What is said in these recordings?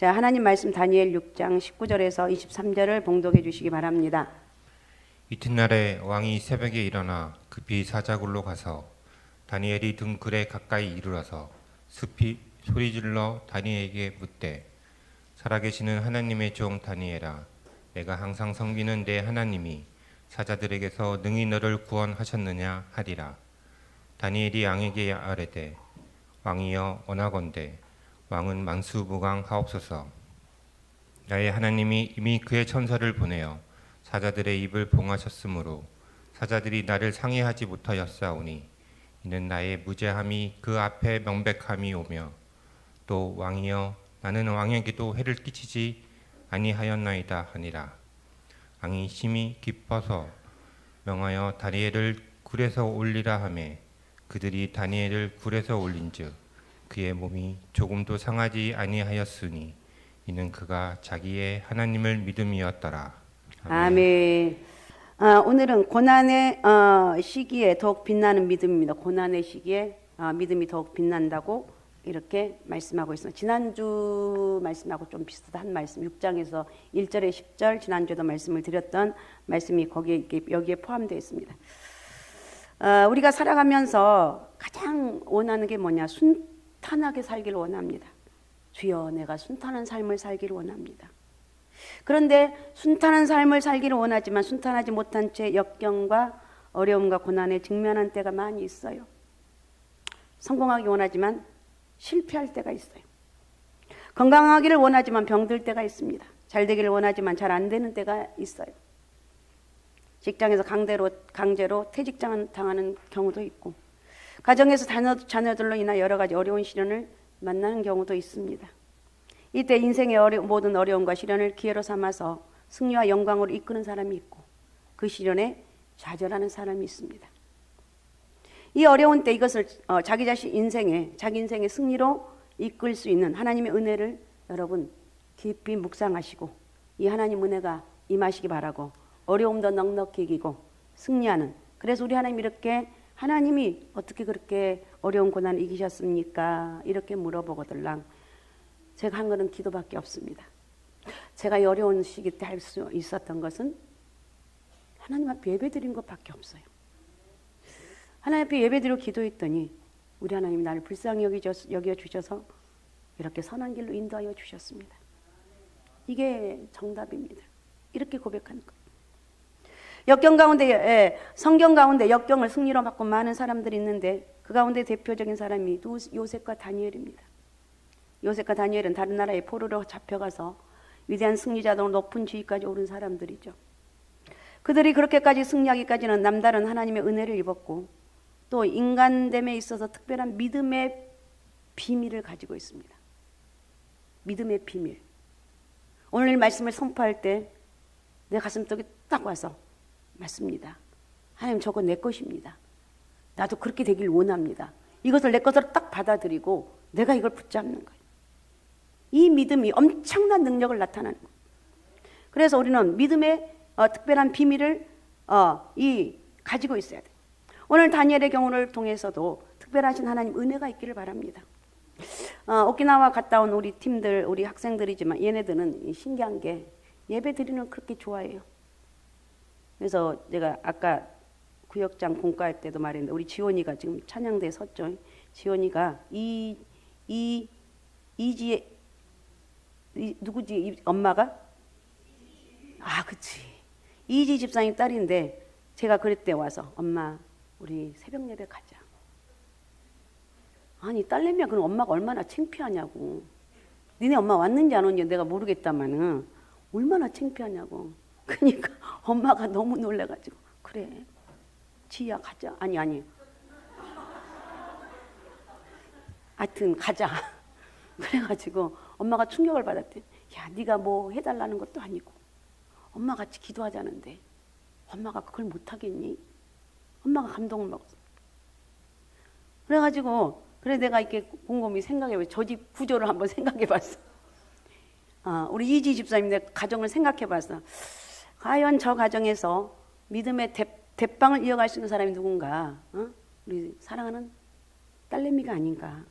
자, 하나님 말씀 다니엘 6장 19절에서 23절을 봉독해 주시기 바랍니다. 이튿날에 왕이 새벽에 일어나 급히 사자굴로 가서 다니엘이 든 글에 가까이 이르러서 습히 소리질러 다니엘에게 묻되, 살아계시는 하나님의 종 다니엘아, 내가 항상 섬기는 내 하나님이 사자들에게서 능히 너를 구원하셨느냐 하리라. 다니엘이 왕에게 아뢰되, 왕이여 원하건대 왕은 만수무강하옵소서. 나의 하나님이 이미 그의 천사를 보내어 사자들의 입을 봉하셨으므로 사자들이 나를 상해하지 못하였사오니 이는 나의 무죄함이 그 앞에 명백함이 오며, 또 왕이여 나는 왕에게도 해를 끼치지 아니하였나이다 하니라. 왕이 심히 기뻐서 명하여 다니엘을 굴에서 올리라 하매 그들이 다니엘을 굴에서 올린즉 그의 몸이 조금도 상하지 아니하였으니 이는 그가 자기의 하나님을 믿음이었더라. 아멘. 오늘은 고난의 시기에 더욱 빛나는 믿음입니다. 고난의 시기에 믿음이 더욱 빛난다고 이렇게 말씀하고 있습니다. 지난주 말씀하고 좀 비슷한 말씀, 6장에서 1절에 10절, 지난주에도 말씀을 드렸던 말씀이 여기에 포함되어 있습니다. 우리가 살아가면서 가장 원하는 게 뭐냐? 순탄하게 살기를 원합니다. 주여, 내가 순탄한 삶을 살기를 원합니다. 그런데 순탄한 삶을 살기를 원하지만 순탄하지 못한 채 역경과 어려움과 고난에 직면한 때가 많이 있어요. 성공하기 원하지만 실패할 때가 있어요. 건강하기를 원하지만 병들 때가 있습니다. 잘 되기를 원하지만 잘 안 되는 때가 있어요. 직장에서 강제로 퇴직장 당하는 경우도 있고, 가정에서 자녀들로 인한 여러 가지 어려운 시련을 만나는 경우도 있습니다. 이때 인생의 모든 어려움과 시련을 기회로 삼아서 승리와 영광으로 이끄는 사람이 있고, 그 시련에 좌절하는 사람이 있습니다. 이 어려운 때 이것을 자기 인생의 승리로 이끌 수 있는 하나님의 은혜를 여러분 깊이 묵상하시고, 이 하나님 은혜가 임하시기 바라고, 어려움도 넉넉히 이기고 승리하는, 그래서 우리 하나님 이렇게, 하나님이 어떻게 그렇게 어려운 고난을 이기셨습니까? 이렇게 물어보거들랑 제가 한 거는 기도밖에 없습니다. 제가 이 어려운 시기 때 할 수 있었던 것은 하나님 앞에 예배드린 것밖에 없어요. 하나님 앞에 예배드리고 기도했더니 우리 하나님이 나를 불쌍히 여겨주셔서 이렇게 선한 길로 인도하여 주셨습니다. 이게 정답입니다. 이렇게 고백하는 거예요. 역경 가운데, 성경 가운데 역경을 승리로 바꾼 많은 사람들이 있는데 그 가운데 대표적인 사람이 요셉과 다니엘입니다. 요셉과 다니엘은 다른 나라의 포로로 잡혀가서 위대한 승리자로 높은 지위까지 오른 사람들이죠. 그들이 그렇게까지 승리하기까지는 남다른 하나님의 은혜를 입었고, 또 인간됨에 있어서 특별한 믿음의 비밀을 가지고 있습니다. 믿음의 비밀. 오늘 말씀을 선포할 때 내 가슴속에 딱 와서 맞습니다. 하나님, 저거 내 것입니다. 나도 그렇게 되길 원합니다. 이것을 내 것으로 딱 받아들이고 내가 이걸 붙잡는 거예요. 이 믿음이 엄청난 능력을 나타내는 거예요. 그래서 우리는 믿음의 특별한 비밀을 가지고 있어야 돼요. 오늘 다니엘의 경우를 통해서도 특별하신 하나님 은혜가 있기를 바랍니다. 오키나와 갔다 온 우리 팀들, 우리 학생들이지만 얘네들은 신기한 게 예배 드리는 걸 그렇게 좋아해요. 그래서 제가 아까 구역장 공과할 때도 말했는데, 우리 지원이가 지금 찬양대에 섰죠. 지원이가 이지의 누구지? 엄마가? 그치. 이지 집사님 딸인데 제가 그랬대 와서, 엄마 우리 새벽 예배 가자. 아니, 딸내미야, 그럼 엄마가 얼마나 창피하냐고. 니네 엄마 왔는지 안 왔는지 내가 모르겠다마는 얼마나 창피하냐고. 그러니까 엄마가 너무 놀래가지고, 그래 지희야 가자. 아니 하여튼 가자. 그래가지고 엄마가 충격을 받았대. 야, 네가 뭐 해달라는 것도 아니고 엄마 같이 기도하자는데 엄마가 그걸 못하겠니? 엄마가 감동을 먹었어. 그래가지고 그래 내가 이렇게 곰곰이 생각해봤어. 저 집 구조를 한번 생각해봤어. 우리 이지 집사님 내 가정을 생각해봤어. 과연 저 가정에서 믿음의 대빵을 이어갈 수 있는 사람이 누군가? 우리 사랑하는 딸내미가 아닌가?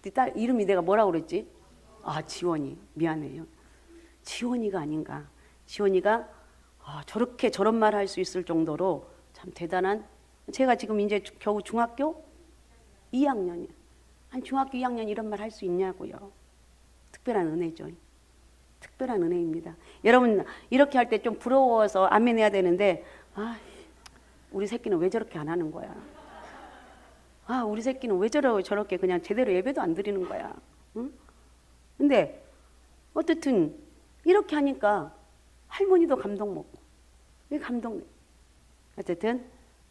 네 딸 이름이 내가 뭐라고 그랬지? 지원이 미안해요. 지원이가 아닌가. 지원이가 저렇게 저런 말 할 수 있을 정도로 참 대단한. 제가 지금 이제 겨우 중학교 2학년이에요. 한 중학교 2학년 이런 말 할 수 있냐고요. 특별한 은혜죠. 특별한 은혜입니다. 여러분 이렇게 할 때 좀 부러워서 아멘해야 되는데 우리 새끼는 왜 저렇게 안 하는 거야. 우리 새끼는 왜 저렇게 그냥 제대로 예배도 안 드리는 거야. 응? 근데 어쨌든 이렇게 하니까 할머니도 감동 먹고 왜 감동? 어쨌든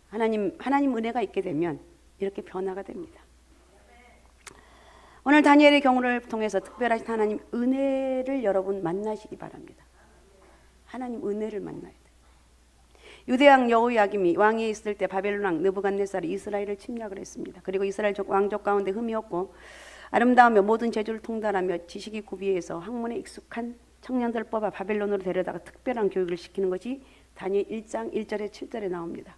하나님 은혜가 있게 되면 이렇게 변화가 됩니다. 오늘 다니엘의 경우를 통해서 특별하신 하나님 은혜를 여러분 만나시기 바랍니다. 하나님 은혜를 만나야 돼요. 유대왕 여호야김이 왕위에 있을 때 바벨론 왕 느부갓네살이 이스라엘을 침략을 했습니다. 그리고 이스라엘 왕족 가운데 흠이 없고 아름다우며 모든 재주를 통달하며 지식이 구비해서 학문에 익숙한 청년들 뽑아 바벨론으로 데려다가 특별한 교육을 시키는 것이 다니엘 1장 1절에 7절에 나옵니다.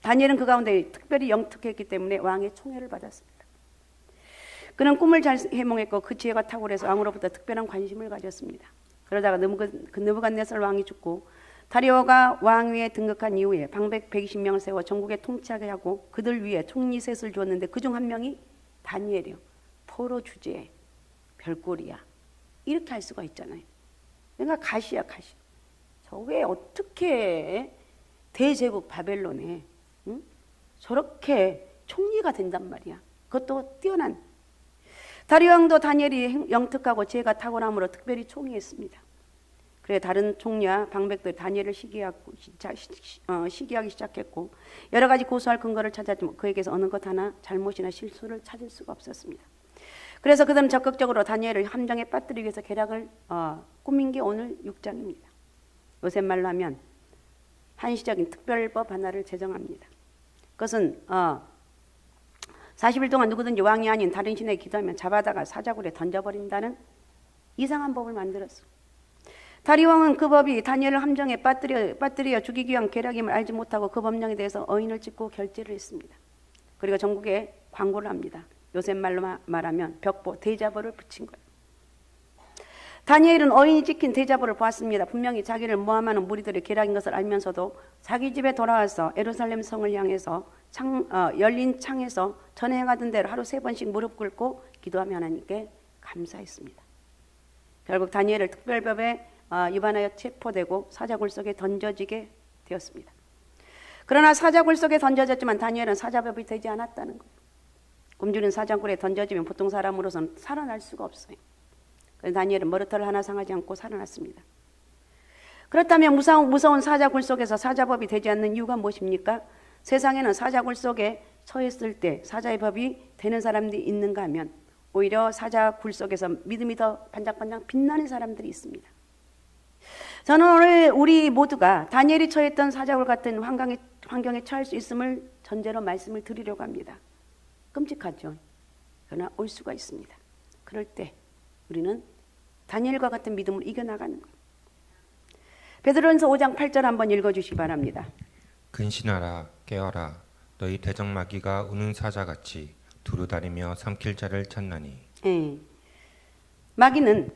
다니엘은 그 가운데 특별히 영특했기 때문에 왕의 총애를 받았습니다. 그는 꿈을 잘 해몽했고 그 지혜가 탁월해서 왕으로부터 특별한 관심을 가졌습니다. 그러다가 느부갓네살 왕이 죽고 다리오가 왕위에 등극한 이후에 방백 120명을 세워 전국에 통치하게 하고 그들 위에 총리셋을 주었는데 그중 한 명이 다니엘이요. 포로 주제에 별꼴이야. 이렇게 할 수가 있잖아요. 그러니까 가시야 가시. 저게 어떻게 대제국 바벨론에 저렇게 총리가 된단 말이야. 그것도 뛰어난. 다리오 왕도 다니엘이 영특하고 지혜가 탁월함으로 특별히 총리했습니다. 그래 다른 총리와 방백들 다니엘을 시기하기 시작했고 여러 가지 고소할 근거를 찾았지만 그에게서 어느 것 하나 잘못이나 실수를 찾을 수가 없었습니다. 그래서 그들은 적극적으로 다니엘을 함정에 빠뜨리기 위해서 계략을 꾸민 게 오늘 6장입니다. 요새 말로 하면 한시적인 특별법 하나를 제정합니다. 그것은 40일 동안 누구든지 왕이 아닌 다른 신에게 기도하면 잡아다가 사자굴에 던져버린다는 이상한 법을 만들었어. 다리 왕은 그 법이 다니엘을 함정에 빠뜨려 죽이기 위한 계략임을 알지 못하고 그 법령에 대해서 어인을 찍고 결제를 했습니다. 그리고 전국에 광고를 합니다. 요새 말로 말하면 벽보, 대자보를 붙인 거예요. 다니엘은 어인이 찍힌 대자보를 보았습니다. 분명히 자기를 모함하는 무리들의 계략인 것을 알면서도 자기 집에 돌아와서 예루살렘 성을 향해서 열린 창에서 전에 행하던 대로 하루 3번씩 무릎 꿇고 기도하며 하나님께 감사했습니다. 결국 다니엘을 특별법에 위반하여 체포되고 사자굴 속에 던져지게 되었습니다. 그러나 사자굴 속에 던져졌지만 다니엘은 사자법이 되지 않았다는 거예요. 굶주린 사자굴에 던져지면 보통 사람으로서는 살아날 수가 없어요. 그래서 다니엘은 머리털 하나 상하지 않고 살아났습니다. 그렇다면 무서운 사자굴 속에서 사자법이 되지 않는 이유가 무엇입니까? 세상에는 사자굴 속에 처했을 때 사자의 법이 되는 사람들이 있는가 하면 오히려 사자굴 속에서 믿음이 더 반짝반짝 빛나는 사람들이 있습니다. 저는 오늘 우리 모두가 다니엘이 처했던 사자굴 같은 환경에 처할 수 있음을 전제로 말씀을 드리려고 합니다. 끔찍하죠. 그러나 올 수가 있습니다. 그럴 때 우리는 다니엘과 같은 믿음을 이겨나가는 거예요. 베드로전서 5장 8절 한번 읽어주시기 바랍니다. 근신하라 깨어라 너희 대적마귀가 우는 사자같이 두루다니며 삼킬 자를 찾나니. 마귀는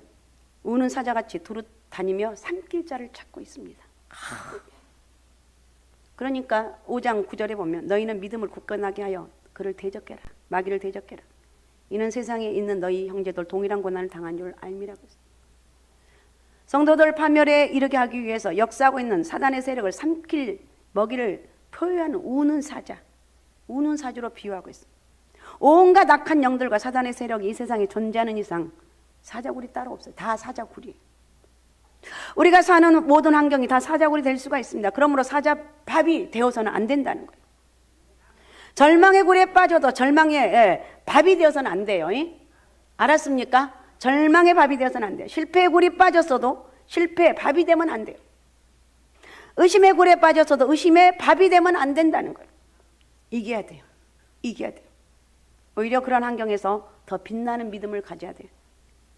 우는 사자같이 두루다니며 삼킬 자를 찾고 있습니다. 그러니까 5장 9절에 보면 너희는 믿음을 굳건하게 하여 그를 대적해라. 마귀를 대적해라. 이는 세상에 있는 너희 형제들 동일한 고난을 당한 줄 알미라고 했습니다. 성도들 파멸에 이르게 하기 위해서 역사하고 있는 사단의 세력을 삼킬 먹이를 표현하는 우는 사주로 비유하고 있습니다. 온갖 악한 영들과 사단의 세력이 이 세상에 존재하는 이상 사자굴이 따로 없어요. 다 사자굴이에요. 우리가 사는 모든 환경이 다 사자굴이 될 수가 있습니다. 그러므로 사자밥이 되어서는 안 된다는 거예요. 절망의 굴에 빠져도 절망의 밥이 되어서는 안 돼요. 알았습니까? 절망의 밥이 되어서는 안 돼요. 실패의 굴이 빠졌어도 실패의 밥이 되면 안 돼요. 의심의 굴에 빠졌어도 의심의 밥이 되면 안 된다는 거예요. 이겨야 돼요. 이겨야 돼요. 오히려 그런 환경에서 더 빛나는 믿음을 가져야 돼요.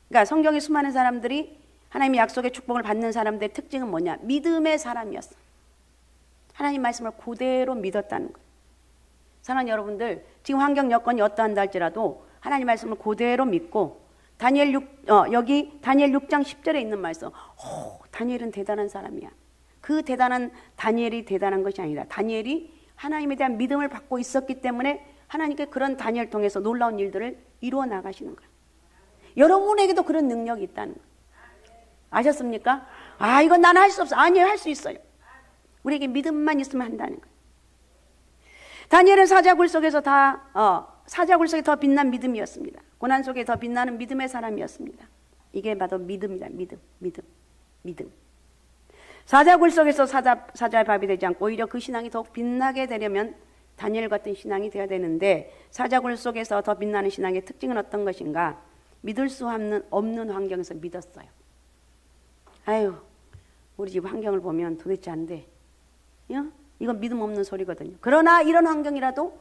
그러니까 성경의 수많은 사람들이 하나님의 약속의 축복을 받는 사람들의 특징은 뭐냐? 믿음의 사람이었어. 하나님 말씀을 그대로 믿었다는 거예요. 사랑하는 여러분들, 지금 환경 여건이 어떠한다 할지라도 하나님 말씀을 그대로 믿고 여기 다니엘 6장 10절에 있는 말씀. 다니엘은 대단한 사람이야. 그 대단한 다니엘이 대단한 것이 아니라 다니엘이 하나님에 대한 믿음을 받고 있었기 때문에 하나님께 그런 다니엘 통해서 놀라운 일들을 이루어 나가시는 거예요. 여러분에게도 그런 능력이 있다는 거예요. 아셨습니까? 이건 나는 할 수 없어. 아니에요, 할 수 있어요. 우리에게 믿음만 있으면 한다는 거예요. 다니엘은 사자굴 속에서 사자굴 속에 더 빛난 믿음이었습니다. 고난 속에 더 빛나는 믿음의 사람이었습니다. 이게 바로 믿음이다. 믿음. 사자굴 속에서 사자의 밥이 되지 않고 오히려 그 신앙이 더욱 빛나게 되려면 다니엘 같은 신앙이 되어야 되는데 사자굴 속에서 더 빛나는 신앙의 특징은 어떤 것인가? 믿을 수 없는 환경에서 믿었어요. 우리 집 환경을 보면 도대체 안 돼. 이건 믿음 없는 소리거든요. 그러나 이런 환경이라도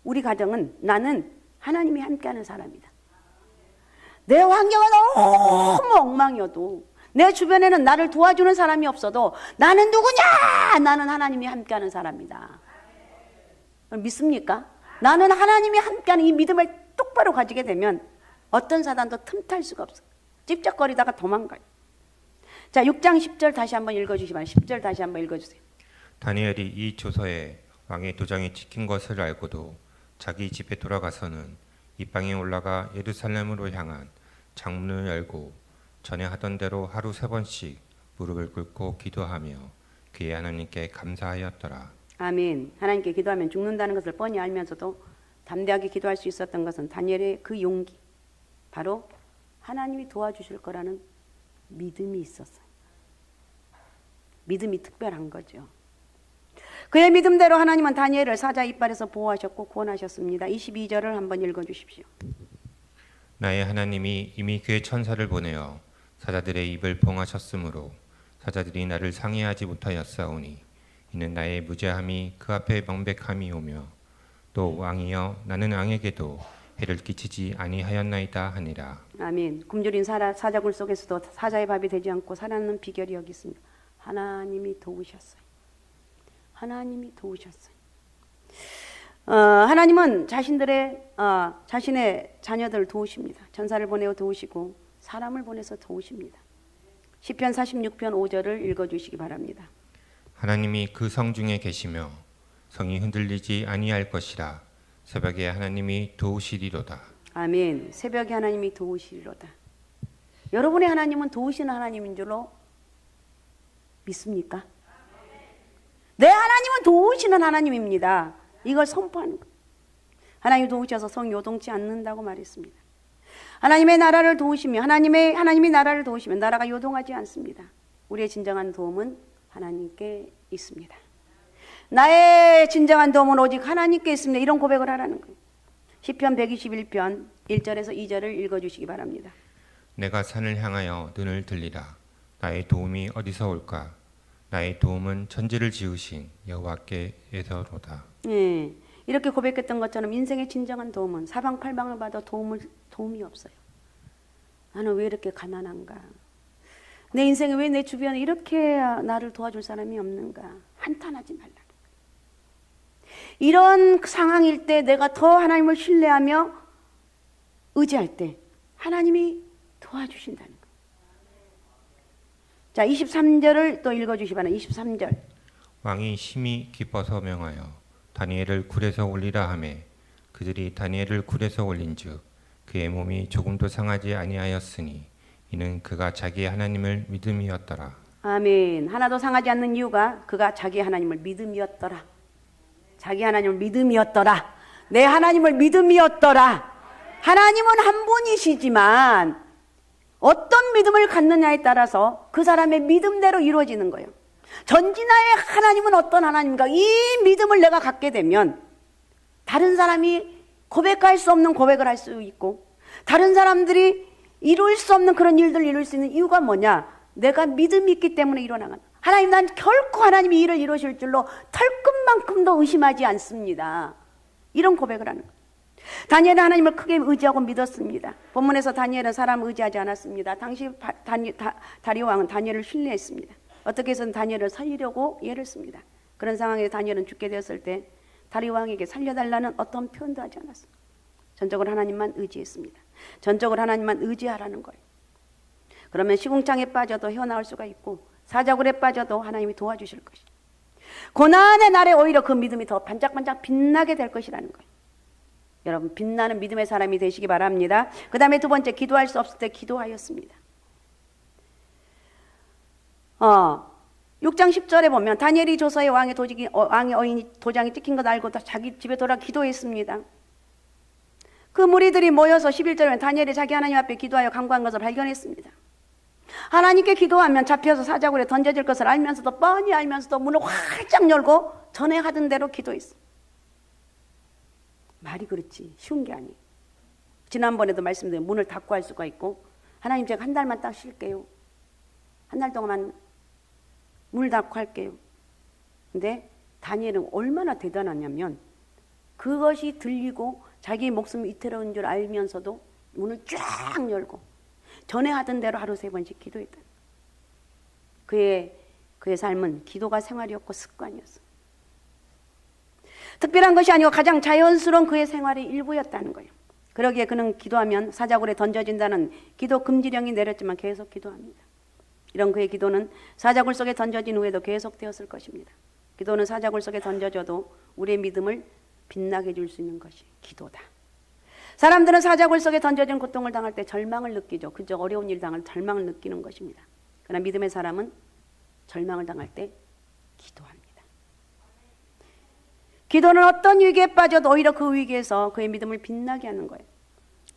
우리 가정은 나는 하나님이 함께하는 사람이다. 내 환경은 너무 엉망이어도 내 주변에는 나를 도와주는 사람이 없어도 나는 누구냐? 나는 하나님이 함께하는 사람이다. 믿습니까? 나는 하나님이 함께하는 이 믿음을 똑바로 가지게 되면 어떤 사단도 틈탈 수가 없어요. 찝쩍거리다가 도망가요. 자, 6장 10절 다시 한번 읽어주시기 바랍니다. 10절 다시 한번 읽어주세요. 다니엘이 이 조서에 왕의 도장이 찍힌 것을 알고도 자기 집에 돌아가서는 이방에 올라가 예루살렘으로 향한 창문을 열고 전에 하던 대로 하루 3번씩 무릎을 꿇고 기도하며 그의 하나님께 감사하였더라. 아멘. 하나님께 기도하면 죽는다는 것을 뻔히 알면서도 담대하게 기도할 수 있었던 것은 다니엘의 그 용기, 바로 하나님이 도와주실 거라는 믿음이 있었어요. 믿음이 특별한 거죠. 그의 믿음대로 하나님은 다니엘을 사자 이빨에서 보호하셨고 구원하셨습니다. 22절을 한번 읽어주십시오. 나의 하나님이 이미 그의 천사를 보내어 사자들의 입을 봉하셨으므로 사자들이 나를 상해하지 못하였사오니 이는 나의 무죄함이 그 앞에 명백함이 오며 또 왕이여 나는 왕에게도 해를 끼치지 아니하였나이다 하니라. 아멘. 굶주린 사자굴 속에서도 사자의 밥이 되지 않고 살아남는 비결이 여기 있습니다. 하나님이 도우셨어요. 하나님이 도우셨어요. 하나님은 자신의 자녀들을 도우십니다. 천사를 보내어 도우시고 사람을 보내서 도우십니다. 시편 46편 5절을 읽어주시기 바랍니다. 하나님이 그 성 중에 계시며 성이 흔들리지 아니할 것이라. 새벽에 하나님이 도우시리로다. 아멘. 새벽에 하나님이 도우시리로다. 여러분의 하나님은 도우시는 하나님인 줄로 믿습니까? 내 하나님은 도우시는 하나님입니다. 이걸 선포하는 거예요. 하나님이 도우셔서 성이 요동치 않는다고 말했습니다. 하나님의 나라를 도우시며 하나님이 나라를 도우시면 나라가 요동하지 않습니다. 우리의 진정한 도움은 하나님께 있습니다. 나의 진정한 도움은 오직 하나님께 있습니다. 이런 고백을 하라는 거예요. 시편 121편 1절에서 2절을 읽어주시기 바랍니다. 내가 산을 향하여 눈을 들리라. 나의 도움이 어디서 올까? 나의 도움은 천지를 지으신 여호와께에서로다. 예, 이렇게 고백했던 것처럼 인생의 진정한 도움은 사방팔방을 봐도 도움이 없어요. 나는 왜 이렇게 가난한가? 내 인생에 왜 내 주변에 이렇게 나를 도와줄 사람이 없는가? 한탄하지 말라. 이런 상황일 때 내가 더 하나님을 신뢰하며 의지할 때 하나님이 도와주신다는 거예요. 자, 23절을 또 읽어주시기 바랍니다. 23절. 왕이 심히 기뻐서 명하여 다니엘을 굴에서 올리라 하매 그들이 다니엘을 굴에서 올린즉 그의 몸이 조금도 상하지 아니하였으니 이는 그가 자기의 하나님을 믿음이었더라. 아멘. 하나도 상하지 않는 이유가 그가 자기 하나님을 믿음이었더라. 자기 하나님을 믿음이었더라. 내 하나님을 믿음이었더라. 하나님은 한 분이시지만 어떤 믿음을 갖느냐에 따라서 그 사람의 믿음대로 이루어지는 거예요. 전진하의 하나님은 어떤 하나님인가? 이 믿음을 내가 갖게 되면 다른 사람이 고백할 수 없는 고백을 할 수 있고 다른 사람들이 이룰 수 없는 그런 일들을 이룰 수 있는 이유가 뭐냐? 내가 믿음이 있기 때문에 일어나는. 하나님, 난 결코 하나님이 일을 이루실 줄로 털끝만큼도 의심하지 않습니다. 이런 고백을 하는 거예요. 다니엘은 하나님을 크게 의지하고 믿었습니다. 본문에서 다니엘은 사람을 의지하지 않았습니다. 당시 다리오 왕은 다니엘을 신뢰했습니다. 어떻게 해서든 다니엘을 살리려고 예를 씁니다. 그런 상황에 다니엘은 죽게 되었을 때 다리오 왕에게 살려달라는 어떤 표현도 하지 않았습니다. 전적으로 하나님만 의지했습니다. 전적으로 하나님만 의지하라는 거예요. 그러면 시궁창에 빠져도 헤어나올 수가 있고 사자굴에 빠져도 하나님이 도와주실 것이에요. 고난의 날에 오히려 그 믿음이 더 반짝반짝 빛나게 될 것이라는 거예요. 여러분, 빛나는 믿음의 사람이 되시기 바랍니다. 그 다음에 두 번째, 기도할 수 없을 때 기도하였습니다. 6장 10절에 보면 다니엘이 조서에 왕의 어인이 도장이 찍힌 것 알고 자기 집에 돌아 기도했습니다. 그 무리들이 모여서 11절에 다니엘이 자기 하나님 앞에 기도하여 간구한 것을 발견했습니다. 하나님께 기도하면 잡혀서 사자굴에 던져질 것을 알면서도 뻔히 알면서도 문을 활짝 열고 전에 하던 대로 기도했어. 말이 그렇지 쉬운 게 아니에요. 지난번에도 말씀드린 문을 닫고 할 수가 있고, 하나님 제가 한 달만 딱 쉴게요. 한 달 동안만 문을 닫고 할게요. 근데 다니엘은 얼마나 대단하냐면 그것이 들리고 자기 목숨이 이태로운 줄 알면서도 문을 쫙 열고 전에 하던 대로 하루 3번씩 기도했다. 그의 삶은 기도가 생활이었고 습관이었어. 특별한 것이 아니고 가장 자연스러운 그의 생활의 일부였다는 거예요. 그러기에 그는 기도하면 사자굴에 던져진다는 기도 금지령이 내렸지만 계속 기도합니다. 이런 그의 기도는 사자굴 속에 던져진 후에도 계속되었을 것입니다. 기도는 사자굴 속에 던져져도 우리의 믿음을 빛나게 해줄 수 있는 것이 기도다. 사람들은 사자굴 속에 던져진 고통을 당할 때 절망을 느끼죠. 그저 어려운 일 당할 절망을 느끼는 것입니다. 그러나 믿음의 사람은 절망을 당할 때 기도합니다. 기도는 어떤 위기에 빠져도 오히려 그 위기에서 그의 믿음을 빛나게 하는 거예요.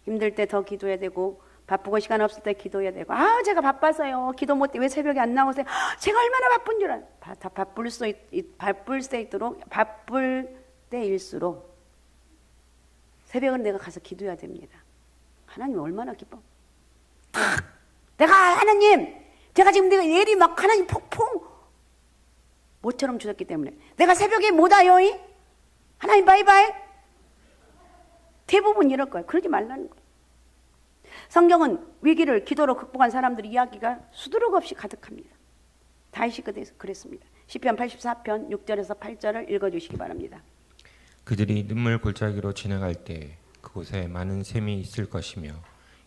힘들 때 더 기도해야 되고, 바쁘고 시간 없을 때 기도해야 되고, 제가 바빠서요 기도 못해, 왜 새벽에 안 나오세요? 제가 얼마나 바쁜 줄 알아요. 바쁠 때일수록 새벽은 내가 가서 기도해야 됩니다. 하나님 얼마나 기뻐. 제가 지금 내가 일이 막 하나님 폭풍 모처럼 주셨기 때문에 내가 새벽에 못 와요. 하나님 바이바이. 대부분 이럴 거예요. 그러지 말라는 거예요. 성경은 위기를 기도로 극복한 사람들의 이야기가 수두룩 없이 가득합니다. 다윗이 그랬습니다. 시편 84편 6절에서 8절을 읽어주시기 바랍니다. 그들이 눈물 골짜기로 지나갈 때 그곳에 많은 샘이 있을 것이며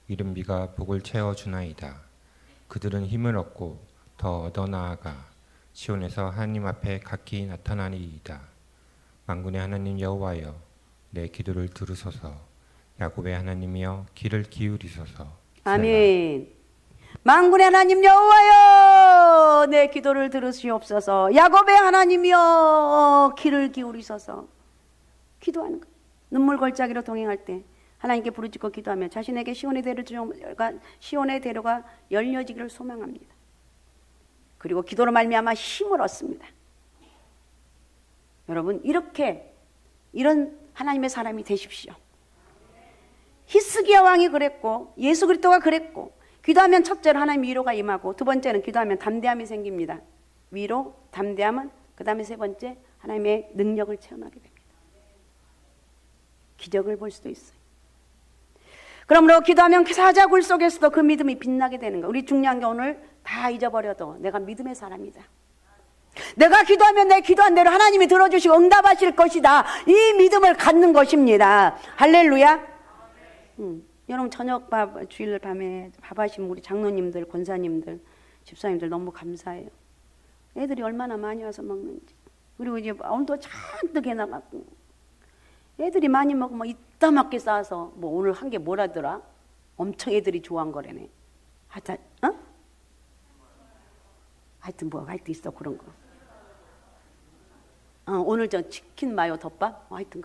이른 비가 복을 채워주나이다. 그들은 힘을 얻고 더 얻어 나아가 시온에서 하나님 앞에 각기 나타나리이다. 만군의 하나님 여호와여, 내 기도를 들으소서. 야곱의 하나님이여, 귀를 기울이소서. 아멘. 만군의 하나님 여호와여, 내 기도를 들으시옵소서. 야곱의 하나님이여, 귀를 기울이소서. 기도하는 거예요. 눈물 골짜기로 동행할 때 하나님께 부르짖고 기도하며 자신에게 시온의 대로가 열려지기를 소망합니다. 그리고 기도로 말미암아 힘을 얻습니다. 여러분, 이런 하나님의 사람이 되십시오. 히스기야 왕이 그랬고 예수 그리스도가 그랬고, 기도하면 첫째로 하나님 위로가 임하고, 두 번째는 기도하면 담대함이 생깁니다. 위로, 담대함은 그 다음에 세 번째 하나님의 능력을 체험하게 됩니다. 기적을 볼 수도 있어요. 그러므로 기도하면 사자굴 속에서도 그 믿음이 빛나게 되는 거예요. 우리 중요한 게 오늘 다 잊어버려도 내가 믿음의 사람이다. 내가 기도하면 내 기도한 대로 하나님이 들어주시고 응답하실 것이다. 이 믿음을 갖는 것입니다. 할렐루야. 여러분, 주일 밤에 밥하신 우리 장로님들, 권사님들, 집사님들 너무 감사해요. 애들이 얼마나 많이 와서 먹는지. 그리고 이제 온도 잔뜩 해나갔고, 애들이 많이 먹으면 이따맞게 싸서 오늘 한 게 뭐라더라? 엄청 애들이 좋아한 거래네. 하여튼 있어 그런 거. 오늘 저 치킨 마요 덮밥? 하여튼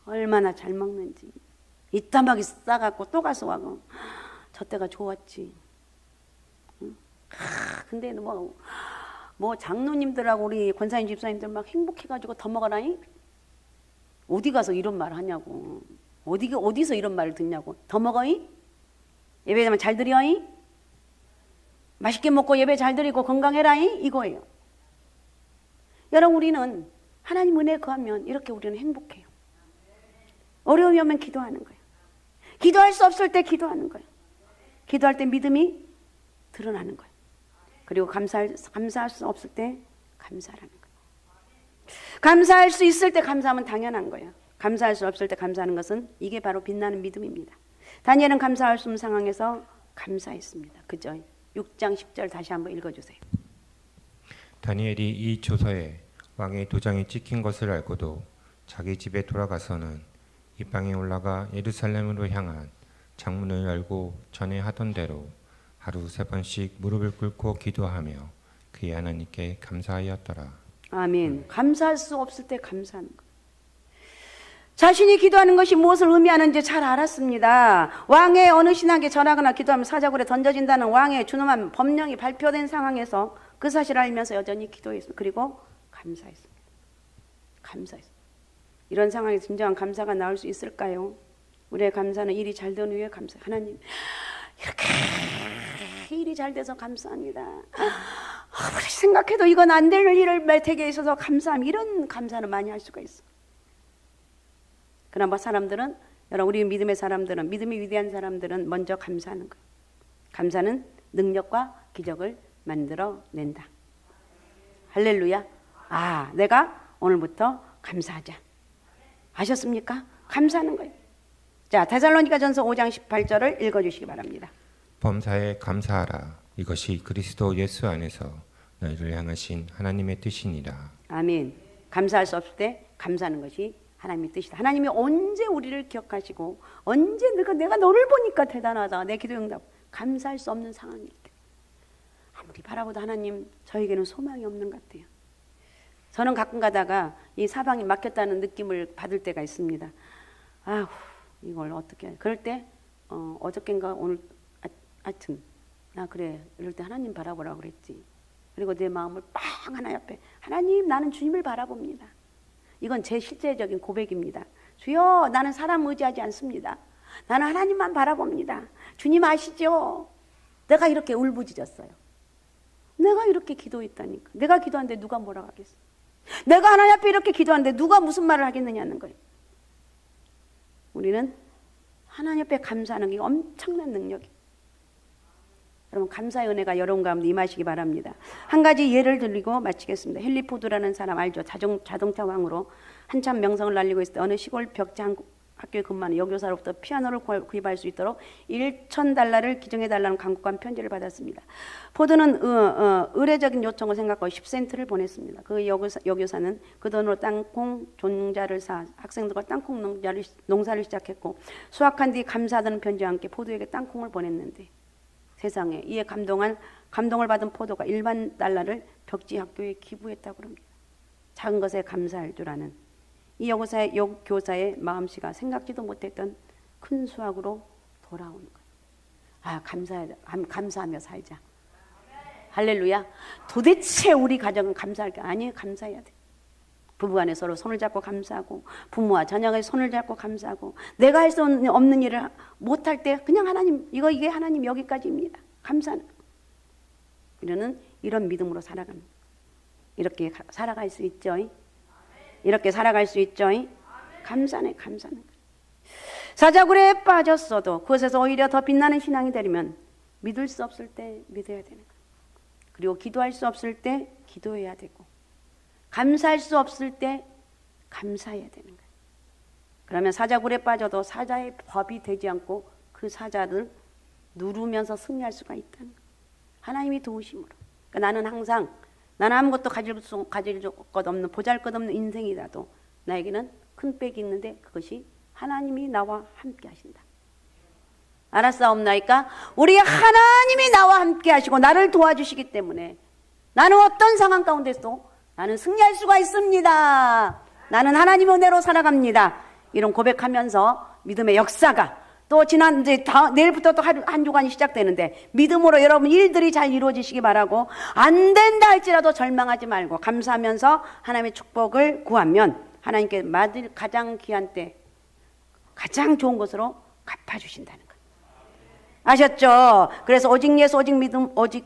얼마나 잘 먹는지. 이따막이 싸갖고 또 가서 와고 저 때가 좋았지. 근데 뭐 장로님들하고 우리 권사님 집사님들 막 행복해가지고 더 먹어라니? 어디 가서 이런 말 하냐고. 어디서 이런 말을 듣냐고. 더 먹어이? 예배하면 잘 드려이? 맛있게 먹고 예배 잘 드리고 건강해라이? 이거예요. 여러분, 우리는 하나님 은혜에 거하면 이렇게 우리는 행복해요. 어려움이 오면 기도하는 거예요. 기도할 수 없을 때 기도하는 거예요. 기도할 때 믿음이 드러나는 거예요. 그리고 감사할 수 없을 때 감사하는 거예요. 감사할 수 있을 때 감사하면 당연한 거예요. 감사할 수 없을 때 감사하는 것은 이게 바로 빛나는 믿음입니다. 다니엘은 감사할 수 없는 상황에서 감사했습니다. 그죠? 6장 10절 다시 한번 읽어주세요. 다니엘이 이 조서에 왕의 도장이 찍힌 것을 알고도 자기 집에 돌아가서는 이 방에 올라가 예루살렘으로 향한 창문을 열고 전에 하던 대로 하루 3번씩 무릎을 꿇고 기도하며 그의 하나님께 감사하였더라. 아멘. 감사할 수 없을 때 감사하는 것. 자신이 기도하는 것이 무엇을 의미하는지 잘 알았습니다. 왕의 어느 신하에게 전하거나 기도하면 사자굴에 던져진다는 왕의 준엄한 법령이 발표된 상황에서 그 사실을 알면서 여전히 기도했습니다. 그리고 감사했습니다. 감사했습니다. 이런 상황에 진정한 감사가 나올 수 있을까요? 우리의 감사는 일이 잘 되는 후에 감사. 하나님 이렇게 일이 잘 돼서 감사합니다. 생각해도 이건 안 될 일을 되게 있어서 감사함. 이런 감사는 많이 할 수가 있어. 그러나 사람들은, 여러분 우리 믿음의 사람들은, 믿음이 위대한 사람들은 먼저 감사하는 거예요. 감사는 능력과 기적을 만들어낸다. 할렐루야. 아, 내가 오늘부터 감사하자. 아셨습니까? 감사하는 거예요. 자, 데살로니가전서 5장 18절을 읽어주시기 바랍니다. 범사에 감사하라. 이것이 그리스도 예수 안에서 너희를 향하신 하나님의 뜻이니라. 아멘. 감사할 수 없을 때 감사하는 것이 하나님의 뜻이다. 하나님이 언제 우리를 기억하시고 언제 내가 너를 보니까 대단하다. 내 기도 응답. 감사할 수 없는 상황일 때 아무리 바라보다 하나님 저에게는 소망이 없는 것 같아요. 저는 가끔 가다가 이 사방이 막혔다는 느낌을 받을 때가 있습니다. 아휴 이걸 어떻게 해. 그럴 때 어저께인가 오늘 하여튼 나 그래 이럴 때 하나님 바라보라고 그랬지. 그리고 내 마음을 빵 하나 옆에 하나님 나는 주님을 바라봅니다. 이건 제 실제적인 고백입니다. 주여 나는 사람 의지하지 않습니다. 나는 하나님만 바라봅니다. 주님 아시죠? 내가 이렇게 울부짖었어요. 내가 이렇게 기도했다니까. 내가 기도하는데 누가 뭐라고 하겠어. 내가 하나님 앞에 이렇게 기도하는데 누가 무슨 말을 하겠느냐는 거예요. 우리는 하나님 앞에 감사하는 게 엄청난 능력이에요. 여러분 감사의 은혜가 여러분 가운데 임하시기 바랍니다. 한 가지 예를 들고 마치겠습니다. 헨리 포드라는 사람 알죠? 자동차 왕으로 한참 명성을 날리고 있을 때 어느 시골 벽지 학교에 근무하는 여교사로부터 피아노를 구입할 수 있도록 $1,000를 기증해달라는 간곡한 편지를 받았습니다. 포드는 의례적인 요청을 생각하고 10센트를 보냈습니다. 그 여교사는 그 돈으로 땅콩 종자를 사 학생들과 땅콩 농사를 시작했고 수확한 뒤 감사하다는 편지와 함께 포드에게 땅콩을 보냈는데 세상에 이에 감동을 받은 포도가 $10,000를 벽지 학교에 기부했다고 합니다. 작은 것에 감사할 줄 아는 이 여교사의 마음씨가 생각지도 못했던 큰 수확으로 돌아오는 거예요. 아 감사하며 살자. 할렐루야. 도대체 우리 가정은 감사할 게 아니에요. 감사해야 돼. 부부간에 서로 손을 잡고 감사하고 부모와 자녀가 손을 잡고 감사하고 내가 할 수 없는 일을 못할 때 그냥 하나님 이게 하나님 여기까지입니다. 감사는 이런 믿음으로 살아갑니다. 이렇게 살아갈 수 있죠. 이렇게 살아갈 수 있죠. 감사는 사자굴에 빠졌어도 그것에서 오히려 더 빛나는 신앙이 되려면 믿을 수 없을 때 믿어야 되는 거예요. 그리고 기도할 수 없을 때 기도해야 되고 감사할 수 없을 때 감사해야 되는 거예요. 그러면 사자굴에 빠져도 사자의 법이 되지 않고 그 사자를 누르면서 승리할 수가 있다는 거예요. 하나님이 도우심으로. 그러니까 나는 아무것도 가질 것 없는 보잘것없는 인생이라도 나에게는 큰 빽이 있는데 그것이 하나님이 나와 함께 하신다. 알았사옵나이까? 우리 하나님이 나와 함께 하시고 나를 도와주시기 때문에 나는 어떤 상황 가운데서도 나는 승리할 수가 있습니다. 나는 하나님의 은혜로 살아갑니다. 이런 고백하면서 믿음의 역사가 또 내일부터 또 한 주간이 시작되는데 믿음으로 여러분 일들이 잘 이루어지시기 바라고 안 된다 할지라도 절망하지 말고 감사하면서 하나님의 축복을 구하면 하나님께 받을 가장 귀한 때 가장 좋은 것으로 갚아주신다는 거예요. 아셨죠? 그래서 오직 예수 오직 믿음 오직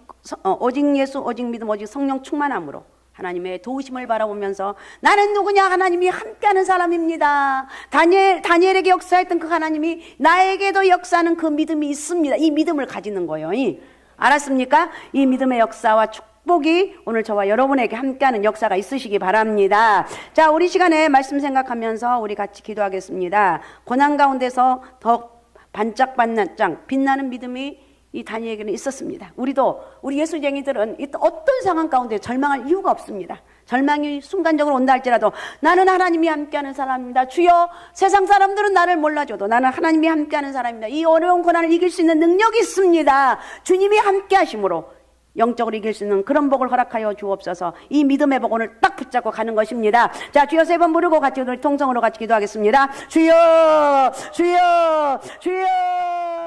성령 충만함으로 하나님의 도우심을 바라보면서 나는 누구냐? 하나님이 함께하는 사람입니다. 다니엘에게 역사했던 그 하나님이 나에게도 역사하는 그 믿음이 있습니다. 이 믿음을 가지는 거예요. 알았습니까? 이 믿음의 역사와 축복이 오늘 저와 여러분에게 함께하는 역사가 있으시기 바랍니다. 자, 우리 시간에 말씀 생각하면서 우리 같이 기도하겠습니다. 고난 가운데서 더 반짝반짝 빛나는 믿음이 이 다니엘에게는 있었습니다. 우리 예수쟁이들은 어떤 상황 가운데 절망할 이유가 없습니다. 절망이 순간적으로 온다 할지라도 나는 하나님이 함께하는 사람입니다. 주여, 세상 사람들은 나를 몰라줘도 나는 하나님이 함께하는 사람입니다. 이 어려운 고난을 이길 수 있는 능력이 있습니다. 주님이 함께하심으로 영적으로 이길 수 있는 그런 복을 허락하여 주옵소서. 이 믿음의 복 오늘 딱 붙잡고 가는 것입니다. 자, 주여 3번 부르고 같이 우리 통성으로 같이 기도하겠습니다. 주여, 주여, 주여.